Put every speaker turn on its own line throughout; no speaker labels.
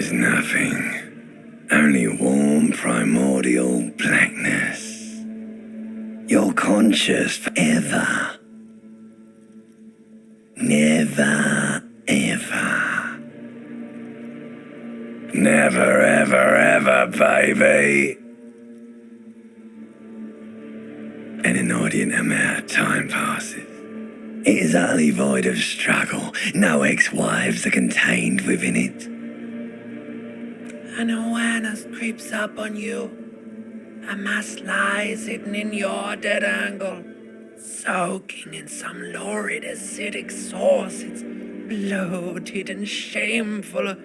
is nothing. Only warm primordial blackness. You're conscious forever. Never, ever. Never, ever, ever, baby. An inordinate amount of time passes. It is utterly void of struggle. No ex-wives are contained within it.
An awareness creeps up on you. A mass lies hidden in your dead angle, soaking in some lurid acidic sauce. It's bloated and shameful. A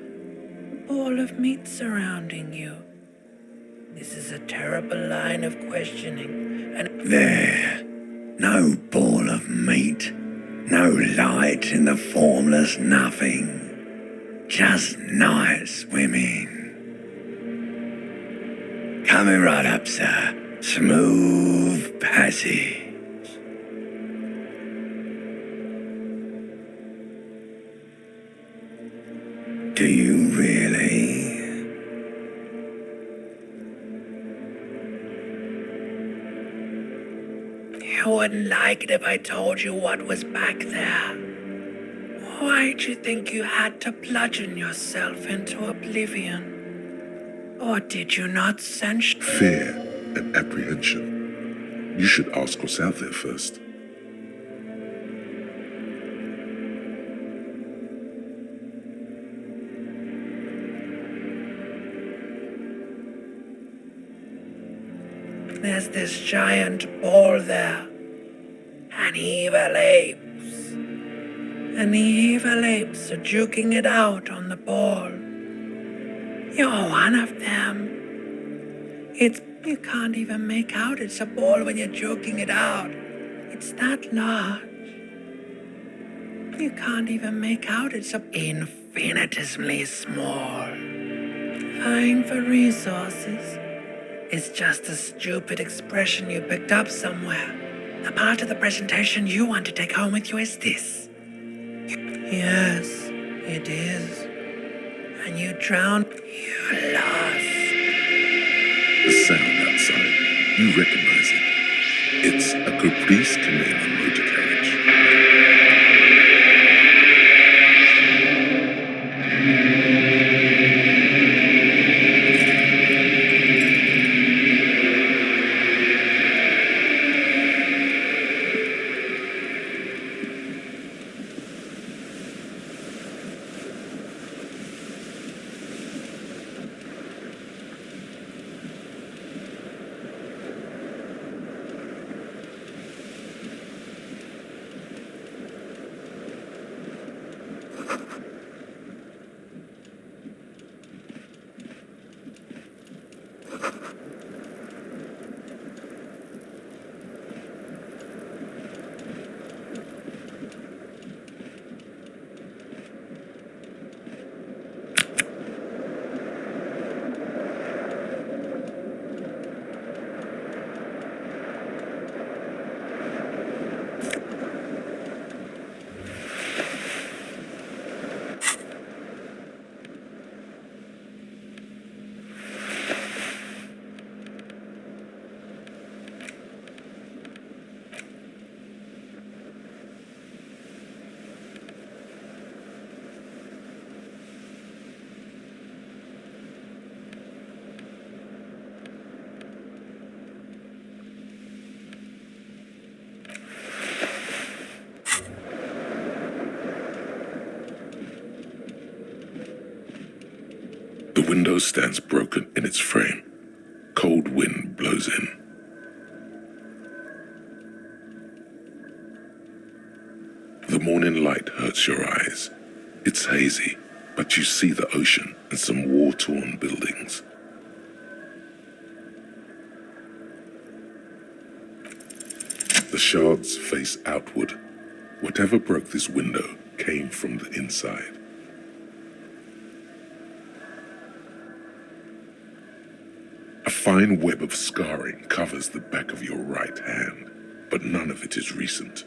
ball of meat surrounding you. This is a terrible line of questioning, and
There. No ball of meat. No light in the formless nothing. Just night swimming. Coming right up, sir. Smooth passage. Do you really?
you wouldn't like it if I told you what was back there. Why'd you think you had to bludgeon yourself into oblivion? Or did you not sense
Fear and apprehension. You should ask what's out there first.
there's this giant ball there? And evil apes. And the evil apes are juking it out on the ball. You're one of them. You can't even make out it's a ball when you're joking it out. It's that large. You can't even make out it's infinitesimally small. Vying for resources is just a stupid expression you picked up somewhere. The part of the presentation you want to take home with you is this. Yes, it is. And you drown, you're lost.
The sound outside, you recognize it. It's a Caprice Canadian motor carriage. The window stands broken in its frame. Cold wind blows in. The morning light hurts your eyes. It's hazy, but you see the ocean and some war-torn buildings. The shards face outward. Whatever broke this window came from the inside. A fine web of scarring covers the back of your right hand, but none of it is recent.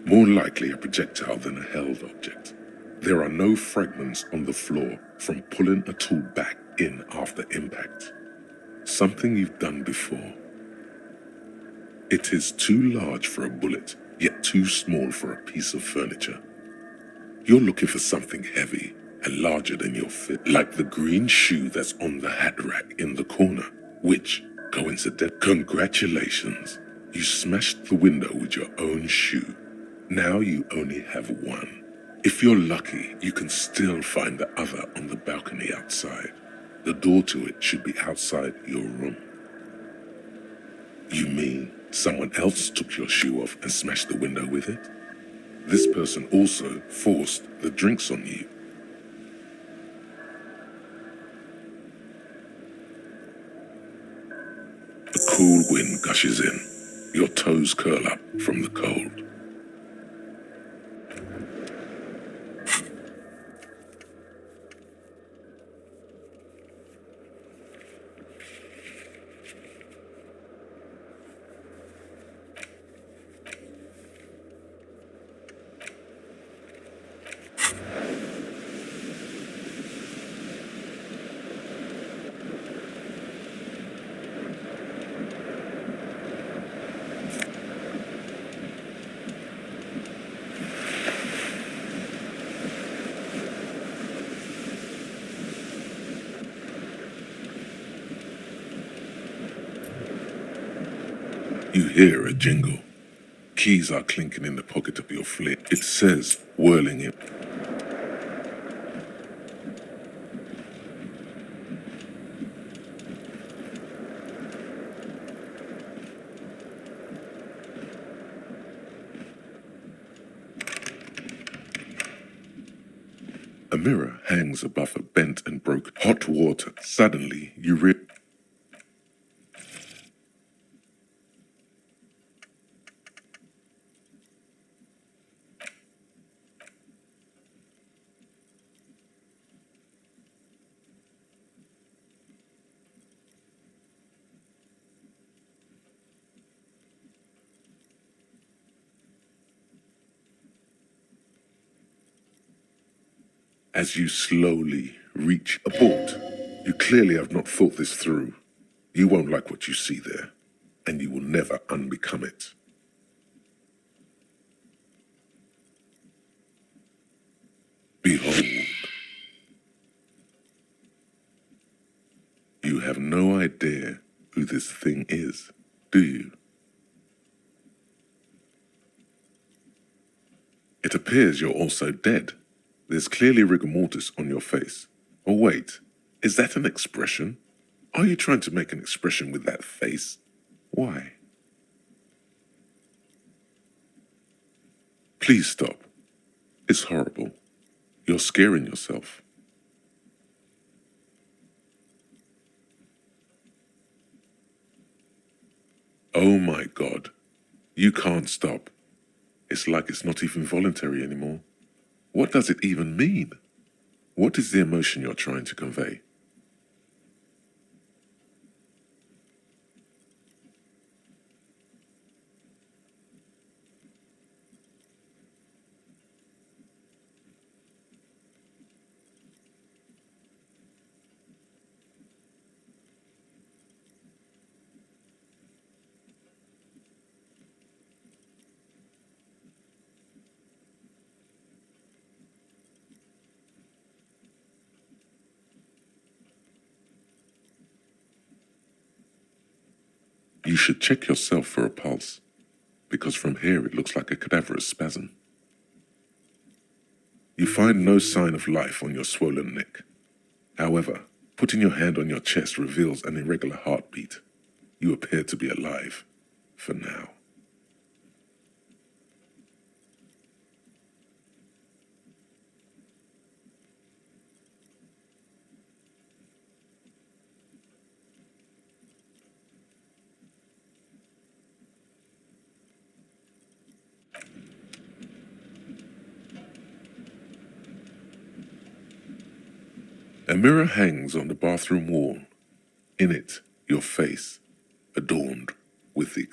More likely a projectile than a held object. There are no fragments on the floor from pulling a tool back in after impact. Something you've done before. It is too large for a bullet, yet too small for a piece of furniture. You're looking for something heavy and larger than your fit, like the green shoe that's on the hat rack in the corner, which, congratulations, you smashed the window with your own shoe. Now you only have one. If you're lucky, you can still find the other on the balcony outside. The door to it should be outside your room. You mean someone else took your shoe off and smashed the window with it? This person also forced the drinks on you. A cool wind gushes in. Your toes curl up from the cold. You hear a jingle. Keys are clinking in the pocket of your flit. It says, whirling it. A mirror hangs above a bent and broken hot water. Suddenly, you as you slowly reach a bolt. You clearly have not thought this through. You won't like what you see there, and you will never unbecome it. Behold. You have no idea who this thing is, do you? It appears you're also dead. There's clearly rigor mortis on your face. Oh wait, is that an expression? Are you trying to make an expression with that face? Why? Please stop. It's horrible. You're scaring yourself. Oh my God. You can't stop. It's like it's not even voluntary anymore. What does it even mean? What is the emotion you're trying to convey? You should check yourself for a pulse, because from here it looks like a cadaverous spasm. You find no sign of life on your swollen neck. However, putting your hand on your chest reveals an irregular heartbeat. You appear to be alive, for now. A mirror hangs on the bathroom wall. In it, your face, adorned with the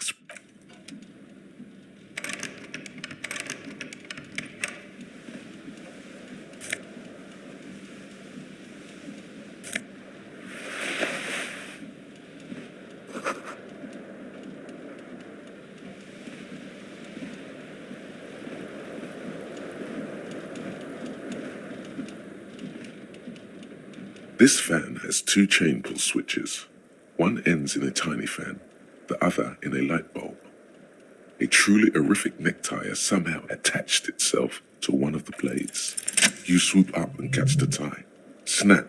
This fan has two chain pull switches. One ends in a tiny fan, the other in a light bulb. A truly horrific necktie has somehow attached itself to one of the blades. You swoop up and catch the tie. Snap!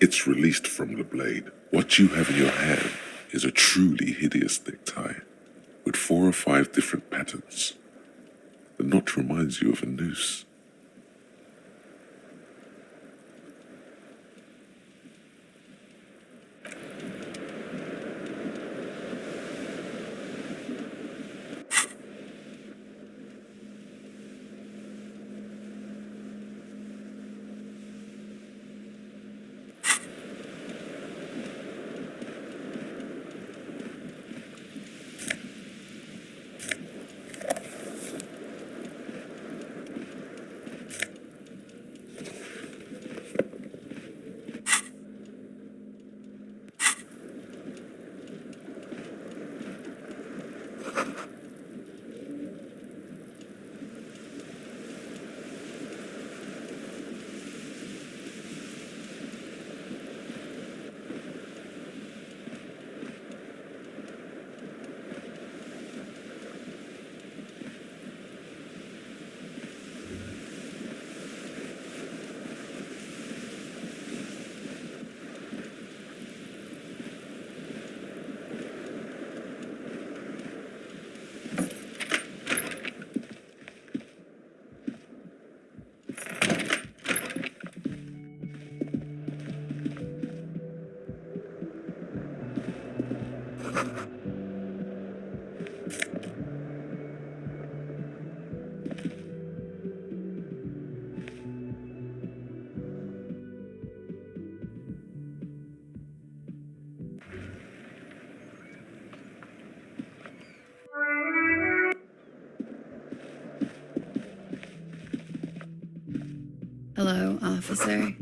It's released from the blade. What you have in your hand is a truly hideous necktie with 4 or 5 different patterns. The knot reminds you of a noose.
Hello, officer.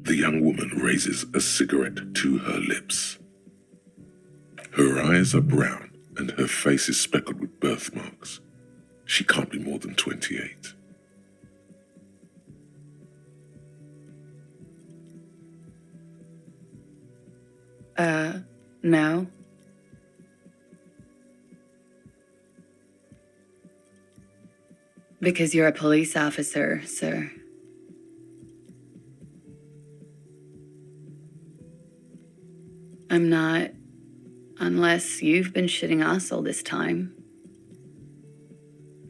The young woman raises a cigarette to her lips. Her eyes are brown and her face is speckled with birthmarks. She can't be more than 28.
No. Because you're a police officer, sir. I'm not, unless you've been shitting us all this time.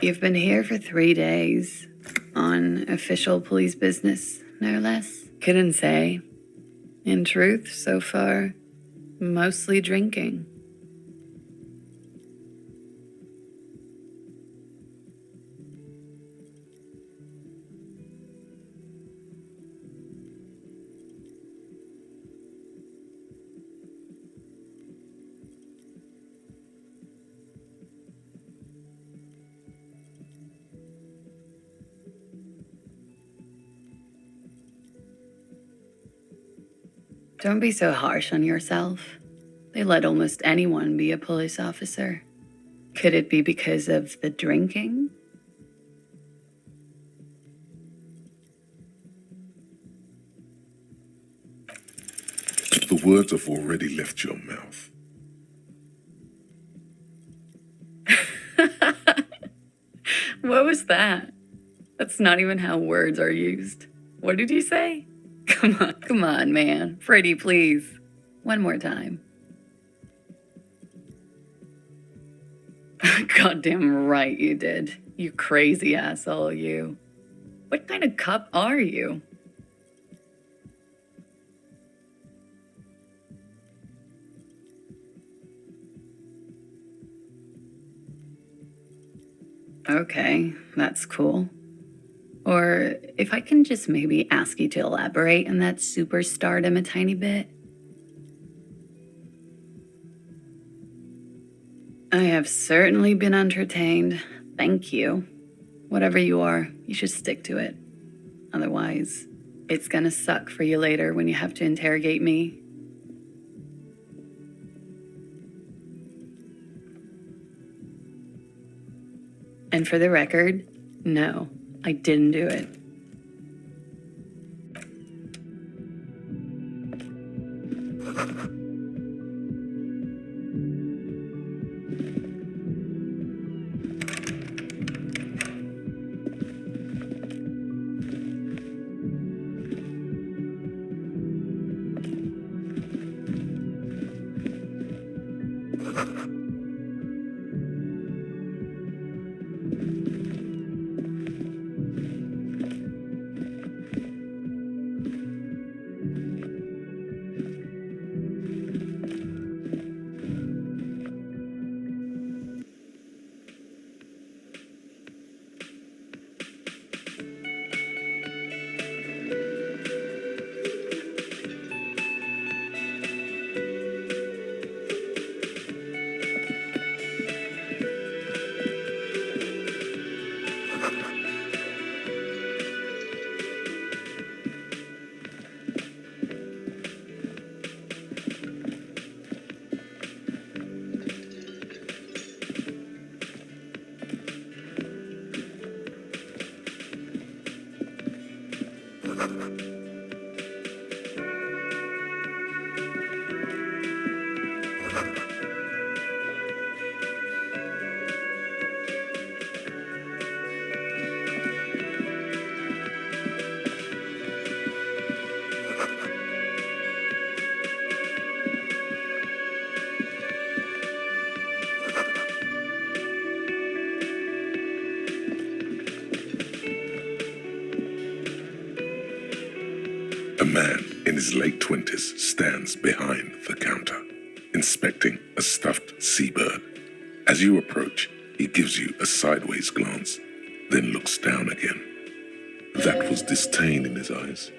You've been here for 3 days, on official police business, no less. Couldn't say. In truth, so far, mostly drinking. Don't be so harsh on yourself. They let almost anyone be a police officer. Could it be because of the drinking?
The words have already left your mouth.
What was that? That's not even how words are used. What did you say? Come on, man. Freddie, please. One more time. Goddamn right you did. You crazy asshole, you. What kind of cop are you? Okay, that's cool. Or if I can just maybe ask you to elaborate on that superstardom a tiny bit. I have certainly been entertained. Thank you. Whatever you are, you should stick to it. Otherwise, it's gonna suck for you later when you have to interrogate me. And for the record, No, I didn't do it.
A man in his late 20s stands behind the counter, inspecting a stuffed seabird. As you approach, he gives you a sideways glance, then looks down again. That was disdain in his eyes.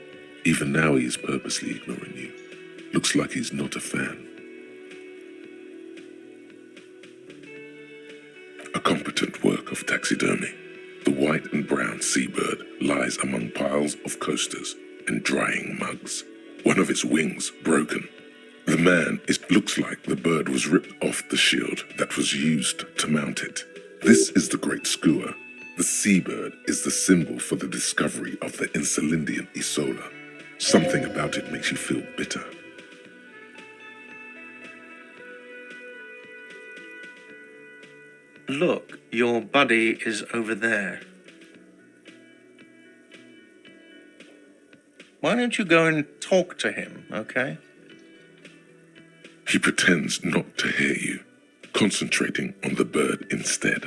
Even now he is purposely ignoring you. Looks like he's not a fan. A competent work of taxidermy. The white and brown seabird lies among piles of coasters and drying mugs. One of its wings broken. The man, it looks like the bird was ripped off the shield that was used to mount it. This is the great skua. The seabird is the symbol for the discovery of the Insulindian Isola. Something about it makes you feel bitter.
Look, your buddy is over there. Why don't you go and talk to him, okay?
He pretends not to hear you, concentrating on the bird instead.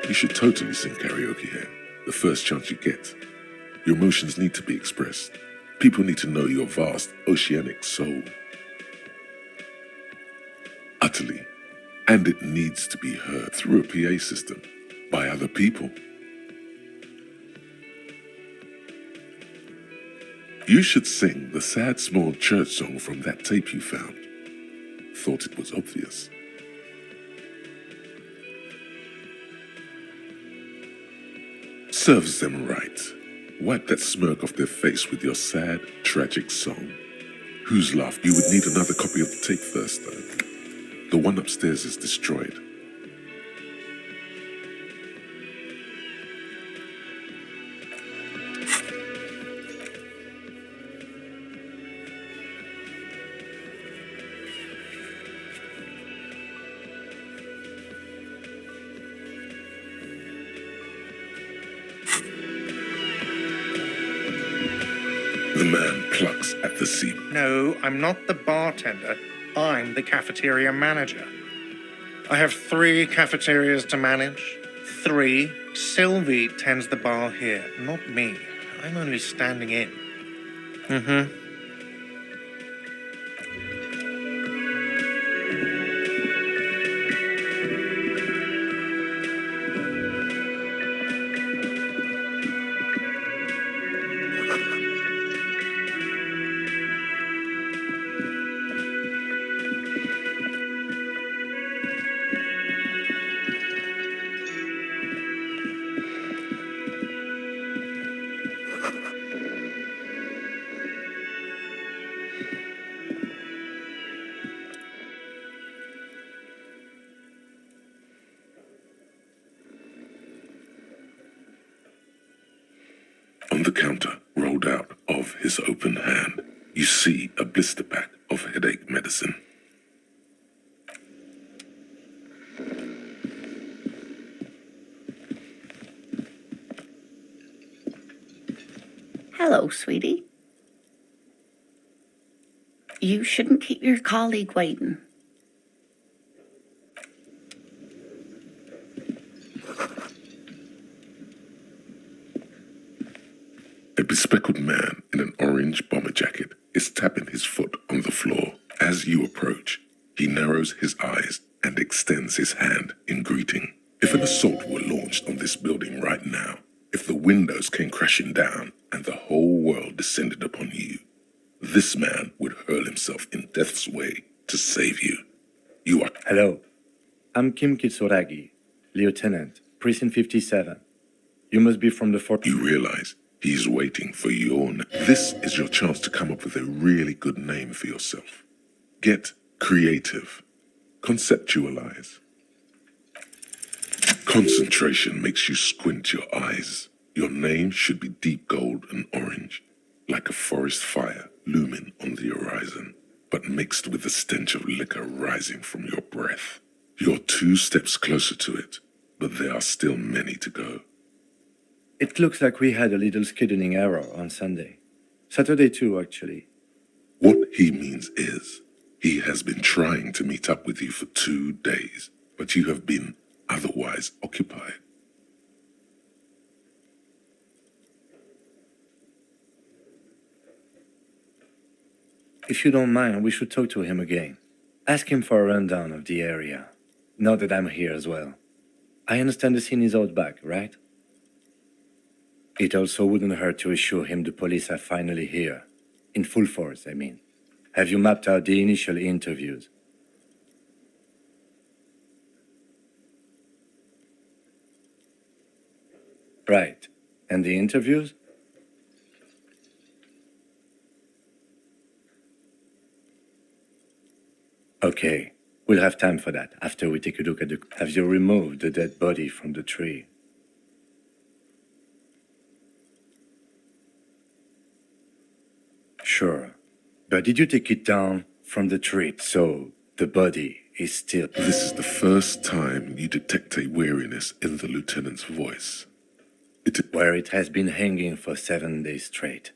You should totally sing karaoke here, the first chance you get. Your emotions need to be expressed. People need to know your vast, oceanic soul. Utterly. And it needs to be heard through a PA system by other people. You should sing the sad small church song from that tape you found. Thought it was obvious. Serves them right. Wipe that smirk off their face with your sad, tragic song. Whose laugh? You would need another copy of the tape first, though. The one upstairs is destroyed. The man plucks at the seat.
No, I'm not the bartender. I'm the cafeteria manager. I have 3 cafeterias to manage. 3. Sylvie tends the bar here, not me. I'm only standing in.
the counter rolled out of his open hand, you see a blister pack of headache medicine.
Hello, sweetie. You shouldn't keep your colleague waiting.
A bespectacled man in an orange bomber jacket is tapping his foot on the floor. As you approach, he narrows his eyes and extends his hand in greeting. If an assault were launched on this building right now, if the windows came crashing down and the whole world descended upon you, this man would hurl himself in death's way to save you. You are...
Hello. I'm Kim Kitsuragi, Lieutenant, Precinct 57. You must be from the fort...
You realize he's waiting for your name. This is your chance to come up with a really good name for yourself. Get creative. Conceptualize. Concentration makes you squint your eyes. Your name should be deep gold and orange, like a forest fire looming on the horizon, but mixed with the stench of liquor rising from your breath. You're 2 steps closer to it, but there are still many to go.
It looks like we had a little scheduling error on Sunday. Saturday too, actually.
What he means is, he has been trying to meet up with you for 2 days, but you have been otherwise occupied.
If you don't mind, we should talk to him again. Ask him for a rundown of the area. Now that I'm here as well. I understand the scene is out back, right? It also wouldn't hurt to assure him the police are finally here. In full force, I mean. Have you mapped out the initial interviews? Right. And the interviews? Okay. We'll have time for that after we take a look at the... Have you removed the dead body from the tree? Sure. But did you take it down from the tree so the body is still...
This is the first time you detect a weariness in the lieutenant's voice.
Where it has been hanging for 7 days straight.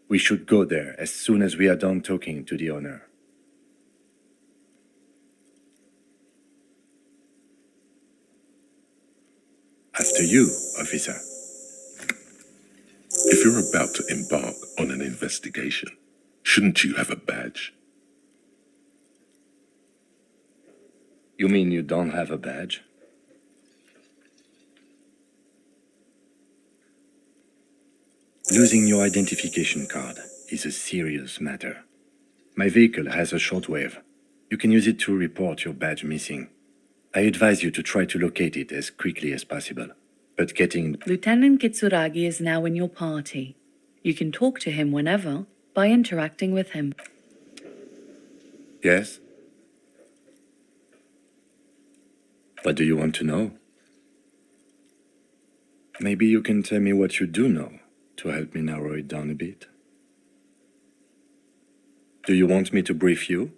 We should go there as soon as we are done talking to the owner. After you, officer.
If you're about to embark on an investigation, shouldn't you have a badge?
You mean you don't have a badge? Losing your identification card is a serious matter. My vehicle has a shortwave. You can use it to report your badge missing. I advise you to try to locate it as quickly as possible. But getting...
Lieutenant Kitsuragi is now in your party. You can talk to him whenever by interacting with him.
Yes? What do you want to know? Maybe you can tell me what you do know to help me narrow it down a bit. Do you want me to brief you?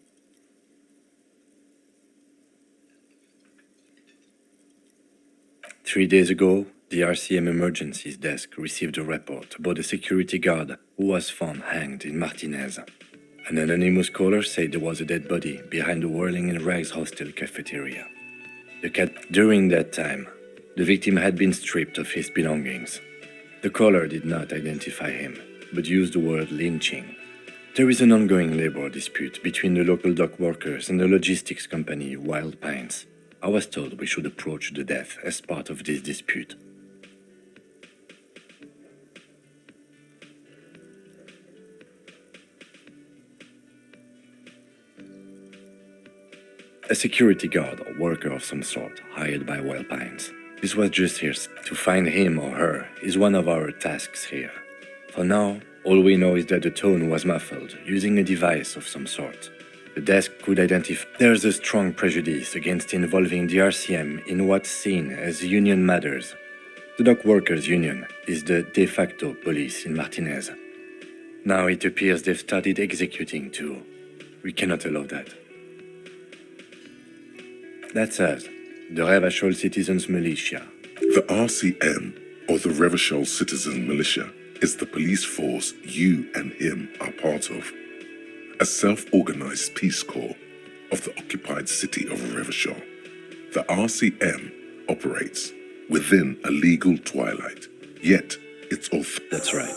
Three days ago, the RCM Emergencies Desk received a report about a security guard who was found hanged in Martinez. An anonymous caller said there was a dead body behind the Whirling in Rags hostel cafeteria. During that time, the victim had been stripped of his belongings. The caller did not identify him, but used the word lynching. There is an ongoing labor dispute between the local dock workers and the logistics company Wild Pines. I was told we should approach the death as part of this dispute. A security guard or worker of some sort hired by Wild Pines. This was just here. To find him or her is one of our tasks here. For now, all we know is that the tone was muffled using a device of some sort. The desk could identify. There's a strong prejudice against involving the RCM in what's seen as union matters. The dock workers' union is the de facto police in Martinez. Now it appears they've started executing too. We cannot allow that. That's us, the Revachol Citizens Militia.
The RCM, or the Revachol Citizen Militia, is the police force you and him are part of. A self-organized peace corps of the occupied city of Revachol. The RCM operates within a legal twilight, yet its
That's right.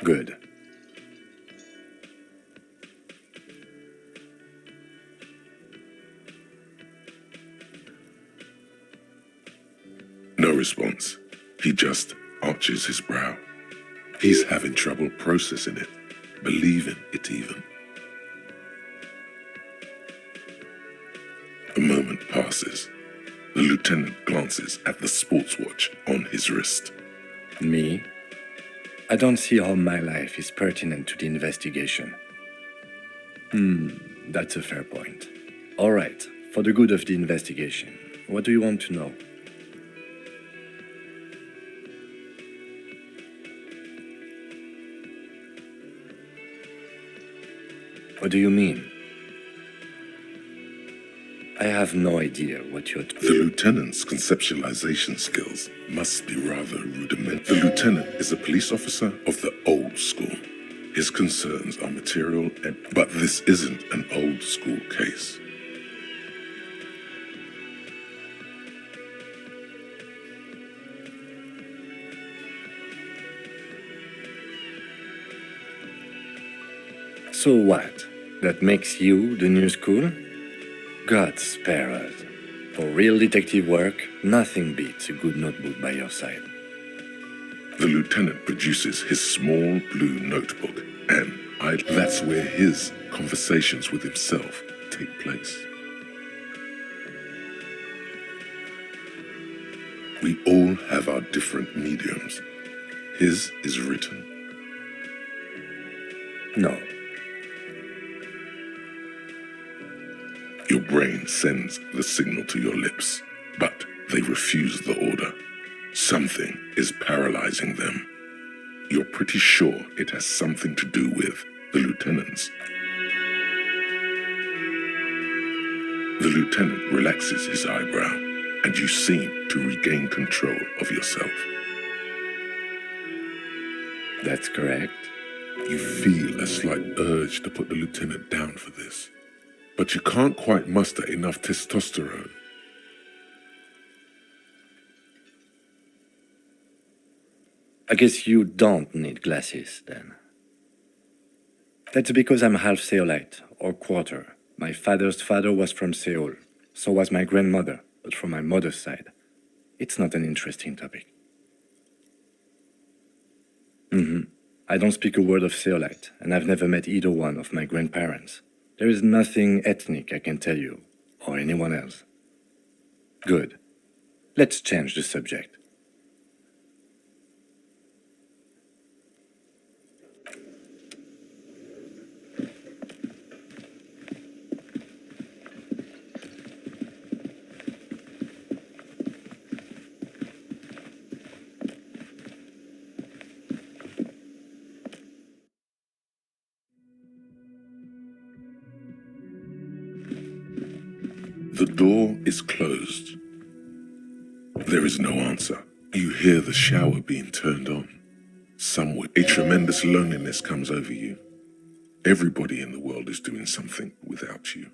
Good.
No response. He just arches his brow. He's having trouble processing it, believing it even. A moment passes. The lieutenant glances at the sports watch on his wrist.
Me? I don't see how my life is pertinent to the investigation. That's a fair point. All right, for the good of the investigation, what do you want to know? What do you mean? I have no idea what you're...
The lieutenant's conceptualization skills must be rather rudimentary. The lieutenant is a police officer of the old school. His concerns are material, but this isn't an old school case.
So what? That makes you the new school? God spare us. For real detective work, nothing beats a good notebook by your side.
The lieutenant produces his small blue notebook, and that's where his conversations with himself take place. We all have our different mediums. His is written.
No.
Your brain sends the signal to your lips, but they refuse the order. Something is paralyzing them. You're pretty sure it has something to do with the lieutenants. The lieutenant relaxes his eyebrow, and you seem to regain control of yourself.
That's correct.
You feel a slight urge to put the lieutenant down for this, but you can't quite muster enough testosterone.
I guess you don't need glasses, then. That's because I'm half Seolite, or quarter. My father's father was from Seoul. So was my grandmother, but from my mother's side. It's not an interesting topic. I don't speak a word of Seolite, and I've never met either one of my grandparents. There is nothing ethnic I can tell you, or anyone else. Good. Let's change the subject.
The door is closed. There is no answer. You hear the shower being turned on. Somewhere, a tremendous loneliness comes over you. Everybody in the world is doing something without you.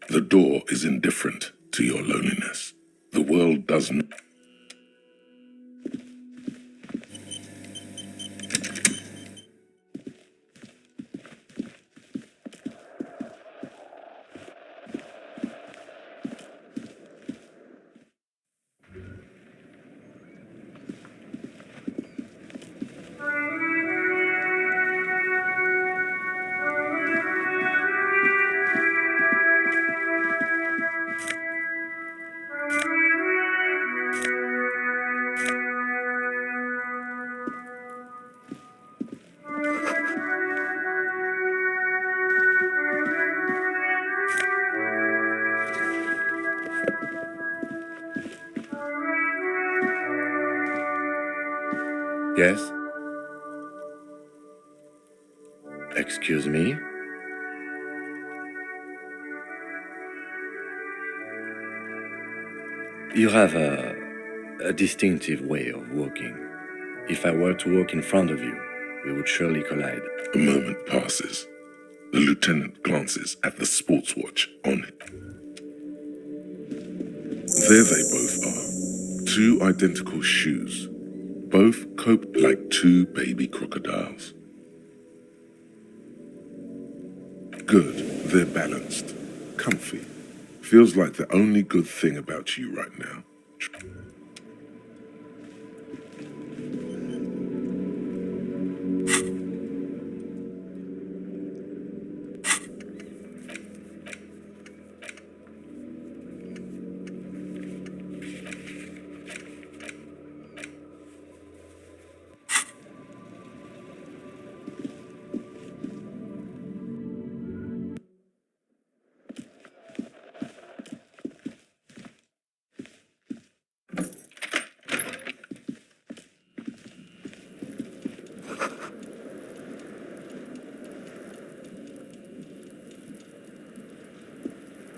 The door is indifferent to your loneliness. The world doesn't.
Yes? Excuse me? You have a distinctive way of walking. If I were to walk in front of you, we would surely collide.
A moment passes. The lieutenant glances at the sports watch on it. There they both are. Two identical shoes. Both coped like two baby crocodiles. Good, they're balanced. Comfy. Feels like the only good thing about you right now.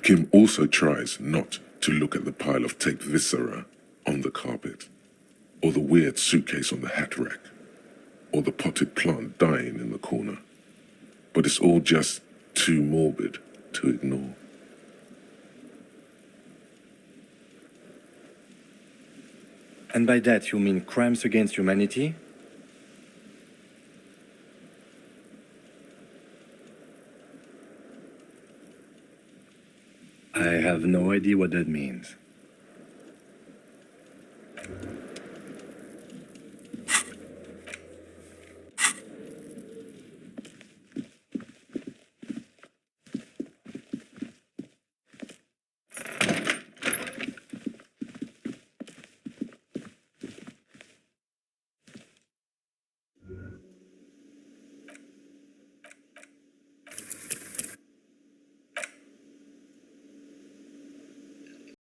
Kim also tries not to look at the pile of taped viscera on the carpet, or the weird suitcase on the hat rack, or the potted plant dying in the corner. But it's all just too morbid to ignore.
And by that you mean crimes against humanity? I have no idea what that means.